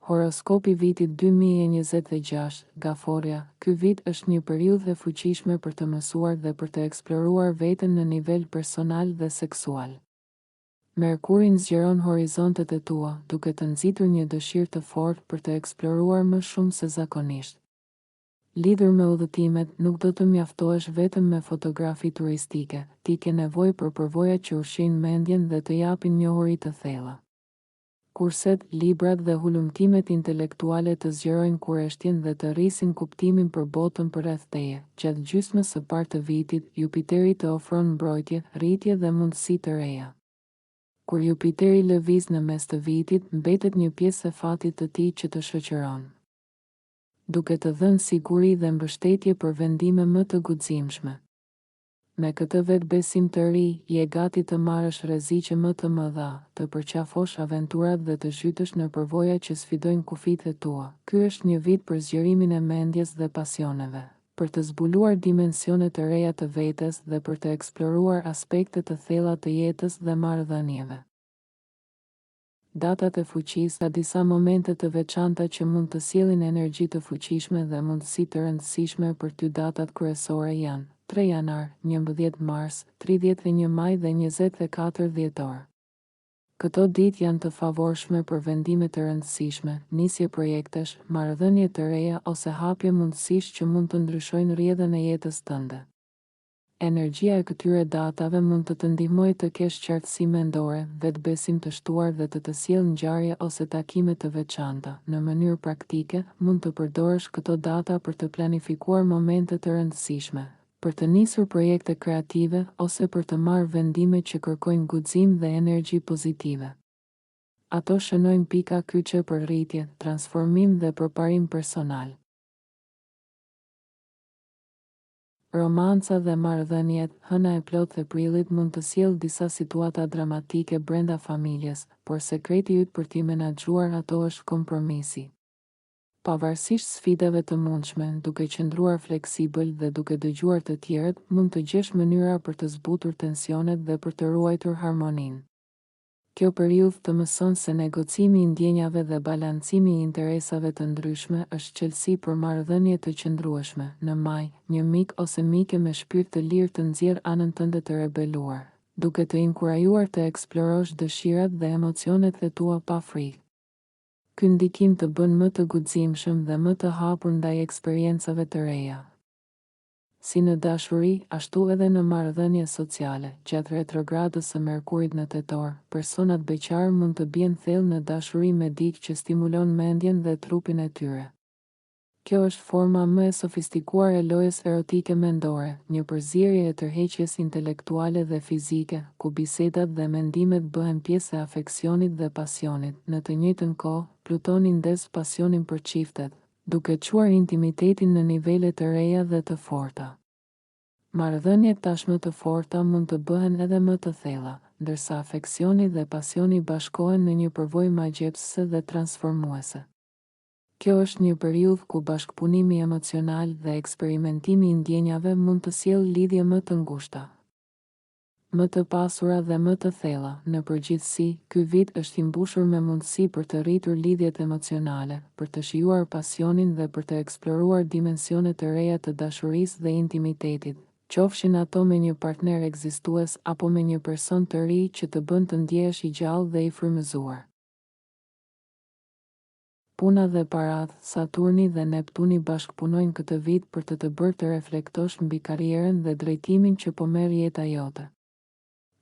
Horoskopi vitit 2026, Gaforia. Ky vit është një periudhë e fuqishme për të mësuar dhe për të eksploruar veten në nivel personal dhe seksual. Merkuri zgjeron horizontet e tua, duke të nxitur një dëshirë të fortë për të eksploruar më shumë se zakonisht. Lidhur me udhëtimet, nuk do të mjaftohesh vetëm me fotografi turistike, ti ke nevojë për përvoja që ushqejnë mendjen dhe të japin njohuri të thella. Kurset, librat dhe hulumtimet intelektuale të zgjerojnë kurreshtjen dhe të rrisin kuptimin për botën përreth teje. Gjatë gjysmës së parë të vitit, Jupiteri të ofron mbrojtje, rritje dhe mundësi të reja. Kur Jupiteri lëviz në mes të vitit, mbetet një pjesë e fatit të tij që të shoqëron, duke të dhënë siguri dhe mbështetje për vendime më të guximshme. Me këtë vetbesim të ri, je gati të marrësh rreziqe më të mëdha, të përqafosh aventurat dhe të zhytesh në përvoja që sfidojnë kufitë e tua. Ky është një vit për zgjerimin e mendjes dhe pasioneve, për të zbuluar dimensione të reja të vetes dhe për të eksploruar aspekte të thella të jetës dhe marrëdhënieve. Datat e fuqisë, ka disa momente të veçanta që mund të sjellin energji të fuqishme dhe mundësi të rëndësishme për ty. Datat kryesore janë 3 janar, 11 mars, 31 maj dhe 24 dhjetor. Këto ditë janë të favorshme për vendime të rëndësishme, nisje projektesh, marrëdhënie të reja ose hapje mundësish që mund të ndryshojnë rrjedhën e jetës tënde. Energjia e këtyre datave mund të ndihmojë të kesh qartësi mendore, vetbesim të shtuar dhe të sjellë ngjarje ose takime të veçanta. Në mënyrë praktike, mund të përdorësh këto data për të planifikuar momente të rëndësishme, për të nisur projekte kreative ose për të marrë vendime që kërkojnë guxim dhe energji pozitive. Ato shënojnë pika kyçe për rritje, transformim dhe përparim personal. Romanca dhe marrëdhëniet, hëna e plotë e prillit mund të sjellë disa situata dramatike brenda familjes, por sekreti yt për t'i menaxhuar ato është kompromisi. Pavarësisht sfidave të mundshme, duke qëndruar fleksibël dhe duke dëgjuar të tjerët, mund të gjesh mënyra për të zbutur tensionet dhe për të ruajtur harmoninë. Kjo periudhë të mëson se negocimi i ndjenjave dhe balancimi i interesave të ndryshme është çelësi për marrëdhënie të qëndrueshme. Në maj, një mik ose mike me shpirt të lirë të nxjerr anën tënde të rebeluar, duke të inkurajuar të eksplorosh dëshirat dhe emocionet e tua pa frikë. Ky ndikim të bën më të guximshëm dhe më të hapur ndaj eksperiencave të reja. Si në dashuri, ashtu edhe në marrëdhënie sociale. Gjatë retrogradës së Merkurit në Tetor, personat beqar mund të bien thellë në dashuri me dikë që stimulon mendjen dhe trupin e tyre. Kjo është forma më e sofistikuar e lojës erotike mendore, një përzierje e tërheqjes intelektuale dhe fizike, ku bisedat dhe mendimet bëhen pjesë e afeksionit dhe pasionit. Në të njëjtën kohë, Plutoni ndez pasionin për çiftet, duke çuar intimitetin në nivele të reja dhe të forta. Marrëdhëniet tashmë të forta mund të bëhen edhe më të thella, ndërsa afeksioni dhe pasioni bashkohen në një përvojë magjepsëse dhe transformuese. Kjo është një periudhë ku bashkëpunimi emocional dhe eksperimentimi i ndjenjave mund të sjellë lidhje më të ngushta, më të pasura dhe më të thella. Në përgjithësi, ky vit është i mbushur me mundësi për të rritur lidhjet emocionale, për të shijuar pasionin dhe për të eksploruar dimensione të reja të dashurisë dhe intimitetit, qofshin ato me një partner ekzistues apo me një person të ri që të bën të ndjehesh i gjallë dhe i frymëzuar. Puna dhe paratë, Saturni dhe Neptuni bashkëpunojnë këtë vit për të bërë të reflektosh mbi karrierën dhe drejtimin që po merr jeta jote.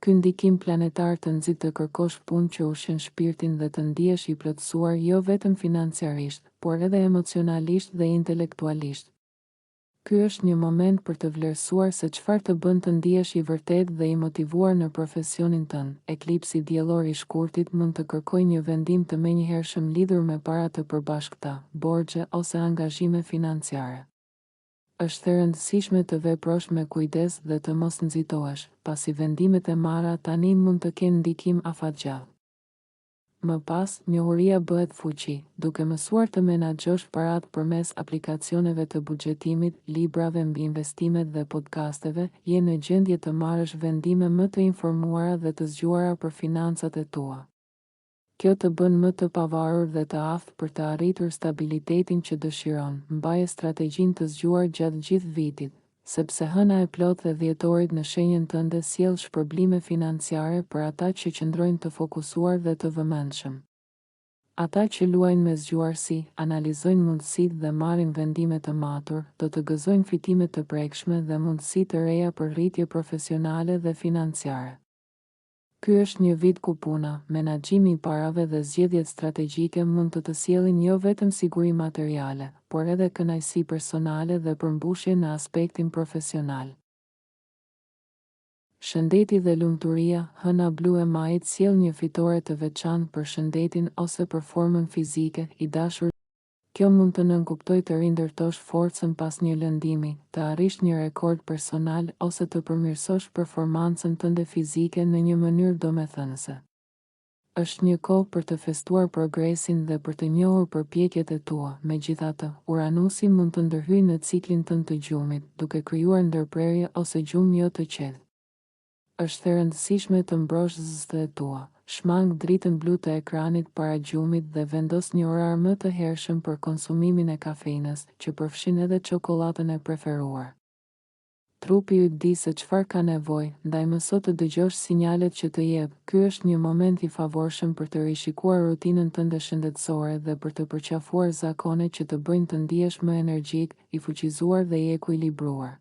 Ky ndikim planetar të nxit të kërkosh punë që ushqen shpirtin dhe të ndihesh i plotësuar jo vetëm financiarisht, por edhe emocionalisht dhe intelektualisht. Ky është një moment për të vlerësuar se çfarë të bën të ndihesh i vërtetë dhe i motivuar në profesionin tënd. Eklipsi diellor i shkurtit mund të kërkojë një vendim të menjëhershëm lidhur me para të përbashkëta, borxhe ose angazhime financiare. Është e rëndësishme të veprosh me kujdes dhe të mos nxitohesh, pasi vendimet e marra tani mund të kenë ndikim afatgjallë. Më pas, njohuria bëhet fuqi, duke mësuar të menaxhosh paratë përmes aplikacioneve të buxhetimit, librave mbi investimet dhe podcasteve, je në gjendje të marrësh vendime më të informuara dhe të zgjuara për financat e tua. Kjo të bën më të pavarur dhe të aftë për të arritur stabilitetin që dëshiron. Mbaje strategjinë të zgjuar gjatë gjithë vitit, sepse hëna e plotë dhe dhjetorit në shenjën tënde sjell shpërblime financiare për ata që qëndrojnë të fokusuar dhe të vëmendshëm. Ata që luajnë me zgjuarsi, analizojnë mundësitë dhe marrin vendime të matur, do të gëzojnë fitime të prekshme dhe mundësi të reja për rritje profesionale dhe financiare. Ky është një vit ku puna, menaxhimi i parave dhe zgjedhjet strategjike mund të sjellin jo vetëm siguri materiale, por edhe kënaqësi personale dhe përmbushje në aspektin profesional. Shëndeti dhe lumturia, hëna blu e majit sjell një fitore të veçantë për shëndetin ose për formën fizike i dashur. Kjo mund të nënkuptojë të rindërtosh forcën pas një lëndimi, të arrish një rekord personal ose të përmirësosh performancën tënde fizike në një mënyrë domethënëse. Është një kohë për të festuar progresin dhe për të njohur përpjekjet e tua. Megjithatë, Uranusi mund të ndërhyjë në ciklin tënd të gjumit, duke krijuar ndërprerje ose gjumë jo të qetë. Është e rëndësishme të mbrosh zëzët e tua, shmang dritën blu të ekranit para gjumit dhe vendos një orar më të hershëm për konsumimin e kafeinës, që përfshin edhe çokoladën e preferuar. Trupi yt di se çfarë ka nevojë, ndaj mëso të dëgjosh sinjalet që të jep. Ky është një moment i favorshëm për të rishikuar rutinën tënde shëndetësore dhe për të përqafuar zakone që të bëjnë të ndihesh më energjik, i fuqizuar dhe i ekuilibruar.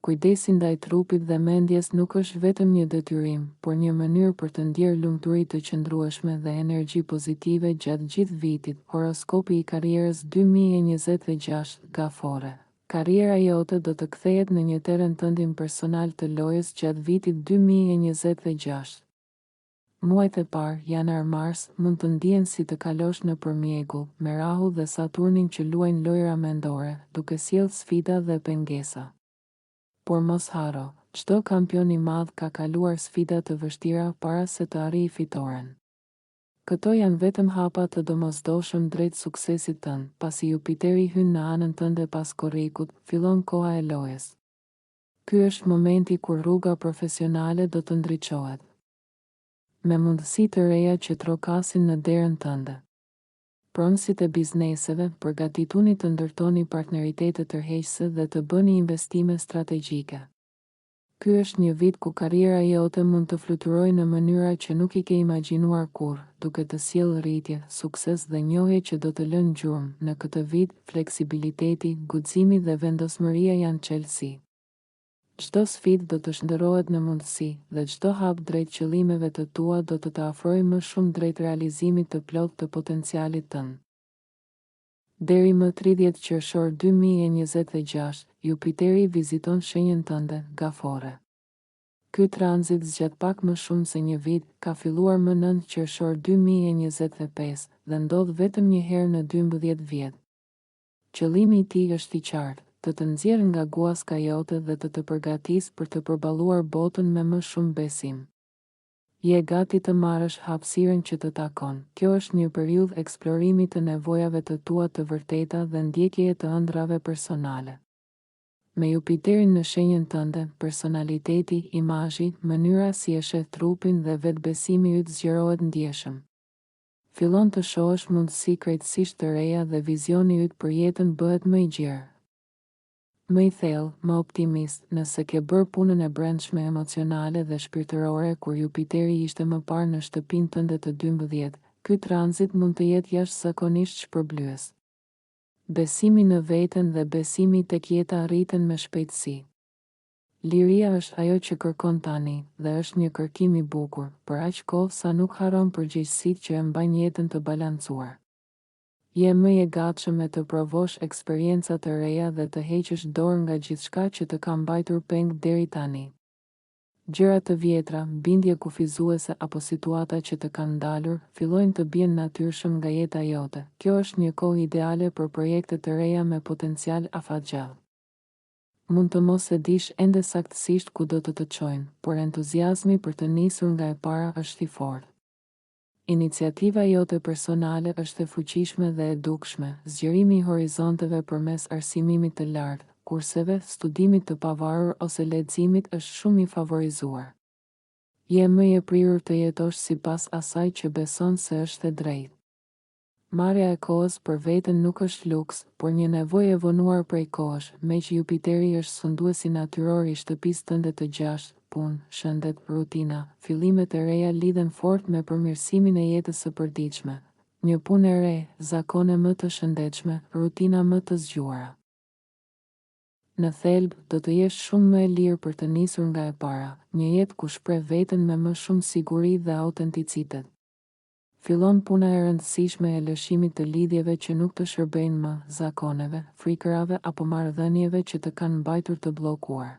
Kujdesi ndaj trupit dhe mendjes nuk është vetëm një detyrim, por një mënyrë për të ndjerë lumturi të qëndrueshme dhe energji pozitive gjatë gjithë vitit. Horoskopi i karrierës 2026, Gafore. Karriera jote do të kthehet në një terren tëndim personal të lojës gjatë vitit 2026. Muajt e parë, janar-mars, mund të ndihen si të kalosh në përmjegull, me Rahu dhe Saturnin që luajnë lojra mendore, duke sjellë sfida dhe pengesa. Por mos haro, çdo kampion i madh ka kaluar sfida të vështira para se të arrijë fitoren. Këto janë vetëm hapa të domosdoshëm drejt suksesit tënd. Pasi Jupiteri hyn në anën tënde pas korrikut, fillon koha e lojës. Ky është momenti kur rruga profesionale do të ndriçohet, me mundësi të reja që trokasin në derën tënde. Pronësit e bizneseve, përgatituni të ndërtoni partneritete tërheqëse dhe të bëni investime strategjike. Ky është një vit ku karriera jote mund të fluturojë në mënyra që nuk i ke imagjinuar kurrë, duke të sjellë rritje, sukses dhe njohje që do të lënë gjurmë. Në këtë vit, fleksibiliteti, guximi dhe vendosmëria janë çelësi. Çdo sfidë do të shndërrohet në mundësi, dhe çdo hap drejt qëllimeve të tua do të të afrojë më shumë drejt realizimit të plotë të potencialit tënd. Deri më 30 qershor 2026, Jupiteri viziton shenjën tënde, Gafore. Ky tranzit zgjat pak më shumë se një vit, ka filluar më 9 qershor 2025 dhe ndodh vetëm një herë në 12 vjet. Qëllimi i tij është i qartë, të nxjerrë nga guaska jote dhe të përgatis për të përballuar botën me më shumë besim. Je gati të marrësh hapësirën që të takon. Kjo është një periudhë eksplorimi të nevojave të tua të vërteta dhe ndjekjeje të ëndrave personale. Me Jupiterin në shenjën tënde, personaliteti, imazhi, mënyra si e sheh trupin dhe vetbesimi yt zgjerohet ndjeshëm. Fillon të shohësh mundësi krejtësisht të reja dhe vizioni yt për jetën bëhet më i gjerë. Më i thellë, më optimist, nëse ke bërë punën e brendshme emocionale dhe shpirtërore kur Jupiteri ishte më parë në shtëpinë tënde të 12, ky tranzit mund të jetë jashtëzakonisht shpërblyes. Besimi në veten dhe besimi tek jeta rriten me shpejtësi. Liria është ajo që kërkon tani, dhe është një kërkim i bukur, për aq kohë sa nuk harron përgjegjësitë që e mbajnë jetën të balancuar. Je më i gatshëm të provosh eksperienca të reja dhe të heqësh dorë nga gjithçka që të ka mbajtur peng deri tani. Gjëra të vjetra, bindje kufizuese apo situata që të kanë ndalur, fillojnë të bien natyrshëm nga jeta jote. Kjo është një kohë ideale për projekte të reja me potencial afatgjallë. Mund të mos e dish ende saktësisht ku do të çojnë, por entuziazmi për të nisur nga e para është i fortë. Iniciativa jote personale është e fuqishme dhe e dukshme, zgjerimi i horizonteve përmes arsimimit të lartë, kurseve, studimit të pavarur ose leximit është shumë i favorizuar. Je më i prirur të jetosh sipas asaj që beson se është e drejtë. Marrja e kohës për veten nuk është luks, por një nevojë e vonuar prej kohësh, me që Jupiteri është sunduesi natyror i shtëpisë tënde të gjashtë, punë, shëndet, rutina, fillimet e reja lidhen fort me përmirësimin e jetës së përditshme. Një punë e re, zakone më të shëndetshme, rutina më të zgjuara. Në thelb, do të jesh shumë më e lirë për të nisur nga e para, një jetë ku shpreh veten me më shumë siguri dhe autenticitet. Fillon puna e rëndësishme e lëshimit të lidhjeve që nuk të shërbejnë më, zakoneve, frikërave apo marrëdhënieve që të kanë mbajtur të bllokuar.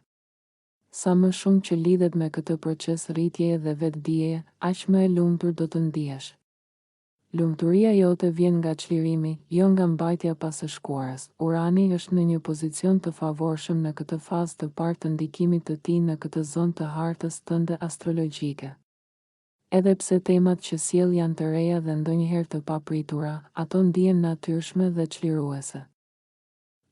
Sa më shumë që lidhet me këtë proces rritjeje dhe vetdieje, aq më e lumtur do të ndihesh. Lumturia jote vjen nga çlirimi, jo nga mbajtja pas së shkuarës. Urani është në një pozicion të favorshëm në këtë fazë të parë të ndikimit të tij në këtë zonë të hartës tënde astrologjike. Edhe pse temat që sjell janë të reja dhe ndonjëherë të papritura, ato ndihen natyrshme dhe çliruese.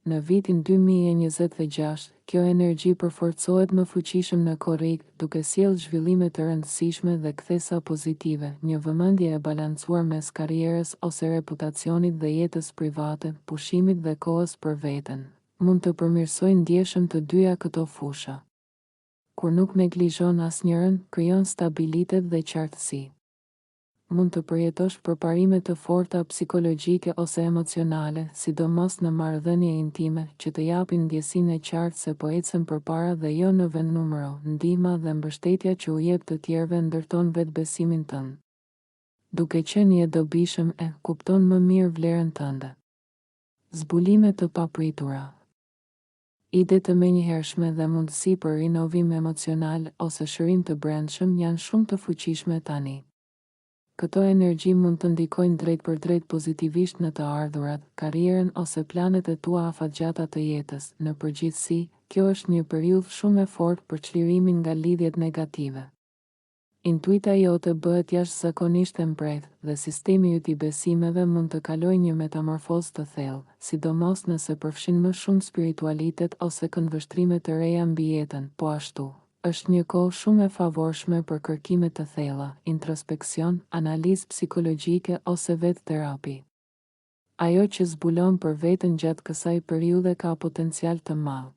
Në vitin 2026, kjo energji përforcohet më fuqishëm në korrik, duke sjellë zhvillime të rëndësishme dhe kthesa pozitive, një vëmendje e balancuar mes karrierës ose reputacionit dhe jetës private, pushimit dhe kohës për veten. Mund të përmirësojnë ndjeshëm të dyja këto fusha. Kur nuk neglizhon asnjërin, krijon stabilitet dhe qartësi. Mund të përjetosh përparime të forta psikologjike ose emocionale, sidomos në marrëdhënie intime, që të japin ndjesinë e qartë se po ecën përpara dhe jo në vend numero. Ndihma dhe mbështetja që u jep të tjerëve ndërton vetbesimin tënd. Duke qenë i dobishëm kupton më mirë vlerën tënde. Zbulime të papritura. Ide të menjëhershme dhe mundësi për rinovim emocional ose shërim të brendshëm janë shumë të fuqishme tani. Këto energji mund të ndikojnë drejt për drejt pozitivisht në të ardhurat, karrierën ose planet e tua afatgjata të jetës. Në përgjithësi, kjo është një periudhë shumë e fortë për çlirimin nga lidhjet negative. Intuita jote bëhet jashtëzakonisht e mprehtë dhe sistemi yt I besimeve mund të kalojë një metamorfozë të thellë, sidomos nëse përfshin më shumë spiritualitet ose këndvështrime të reja mbi jetën. Po ashtu, është një kohë shumë e favorshme për kërkime të thella, introspeksion, analizë psikologjike ose vetë terapi. Ajo që zbulon për veten gjatë kësaj periudhe ka potencial të madh.